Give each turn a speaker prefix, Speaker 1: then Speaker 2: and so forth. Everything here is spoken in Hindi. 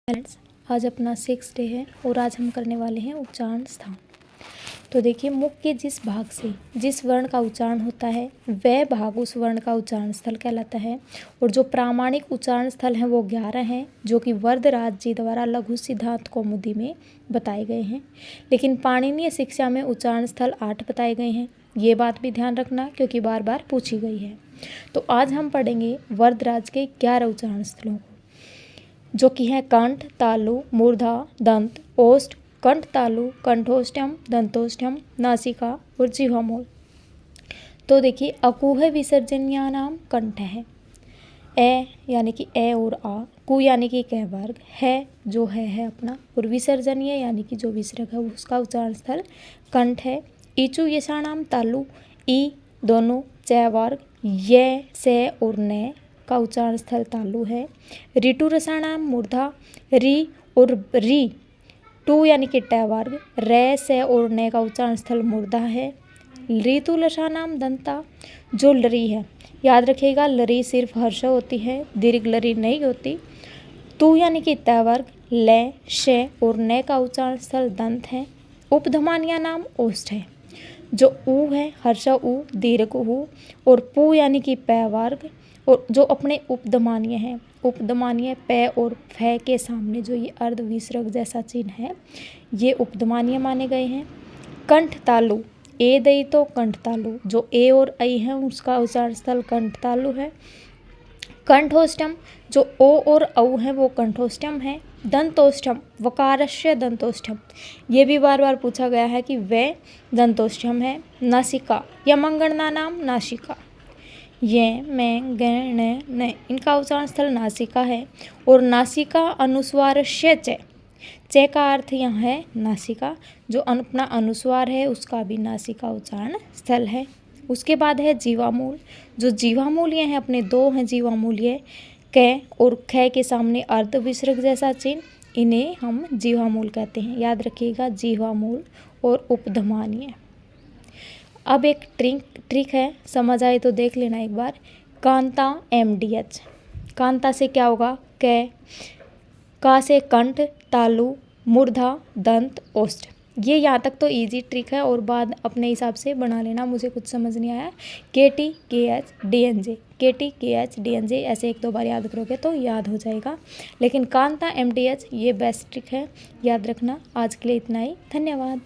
Speaker 1: फ्रेंड्स, आज अपना 6th डे है और आज हम करने वाले हैं उच्चारण स्थान। तो देखिए, मुख के जिस भाग से जिस वर्ण का उच्चारण होता है वह भाग उस वर्ण का उच्चारण स्थल कहलाता है। और जो प्रामाणिक उच्चारण स्थल हैं वो 11 हैं, जो कि वरदराज जी द्वारा लघु सिद्धांत कौमुदी में बताए गए हैं। लेकिन पाणिनीय शिक्षा में उच्चारण स्थल 8 बताए गए हैं। ये बात भी ध्यान रखना क्योंकि बार बार पूछी गई है। तो आज हम पढ़ेंगे वरदराज के 11 उच्चारण स्थलों को, जो कि है कंठ, तालु, मूर्धा, दंत, ओष्ठ, कंठ तालु, कंठोष्ठ्यम, दंतोष्ठ्यम, नासिका और जिह्वामूल। तो देखिए, अकुह विसर्जनीयानाम कंठ है। ए यानी कि ए और आ, कु यानी कि क वर्ग, है जो है अपना, और विसर्जनीय यानी कि जो विसर्ग है उसका उच्चारण स्थल कंठ है। ईचु यशाणाम तालु, ई दोनों च वर्ग, ये से और ने का उच्चारण स्थल तालु है। ऋतु रसाणाम मूर्धा, री और री टू यानी कि ट वर्ग, रे से और ने का उच्चारण स्थल मूर्धा है। ऋतु लसानाम दंता, जो लरी है, याद रखिएगा लरी सिर्फ हर्ष होती है, दीर्घ लरी नहीं होती। तू यानी कि त वर्ग, ले शे और ने का उच्चारण स्थल दंत है। उपधमानिया नाम ओष्ठ है, जो ऊ है हर्ष ऊ, दीर्घ ऊ, और पू यानी कि प वर्ग, और जो अपने उपधमानीय हैं, उपधमानीय प और फ के सामने जो ये अर्ध विसर्ग जैसा चिन्ह है ये उपधमानीय माने गए हैं। कंठ तालु, ए दई तो कंठ तालु, जो ए और ऐ है उसका उच्चारण स्थल कंठ तालु है। कंठोष्ठम, जो ओ और औ है वो कंठोष्ठम है। दंतोष्ठम, वकारस्य दंतोष्ठम, ये भी बार बार पूछा गया है कि वे दंतोष्ठम है। नासिका, यमंगणना नाम नासिका, ये मैं गण न इनका उच्चारण स्थल नासिका है। और नासिका अनुस्वारस्य च का अर्थ यहाँ है नासिका, जो अपना अनुस्वार है उसका भी नासिका उच्चारण स्थल है। उसके बाद है जीवामूल, जो जीवामूल्य हैं अपने दो हैं जीवामूल्य, क और ख के सामने अर्ध विसर्ग जैसा चिन्ह, इन्हें हम जीवामूल कहते हैं। याद रखिएगा जीवामूल और उपधमानीय। अब एक ट्रिक है, समझ आए तो देख लेना एक बार। कांता MDH, कांता से क्या होगा क, का से कंठ, तालु, मूर्धा, दंत, ओष्ठ। ये यहाँ तक तो इजी ट्रिक है और बाद अपने हिसाब से बना लेना, मुझे कुछ समझ नहीं आया। KT KH DNJ, KT KH DNJ ऐसे 1-2 बार याद करोगे तो याद हो जाएगा। लेकिन कांता MDH ये बेस्ट ट्रिक है, याद रखना। आज के लिए इतना ही, धन्यवाद।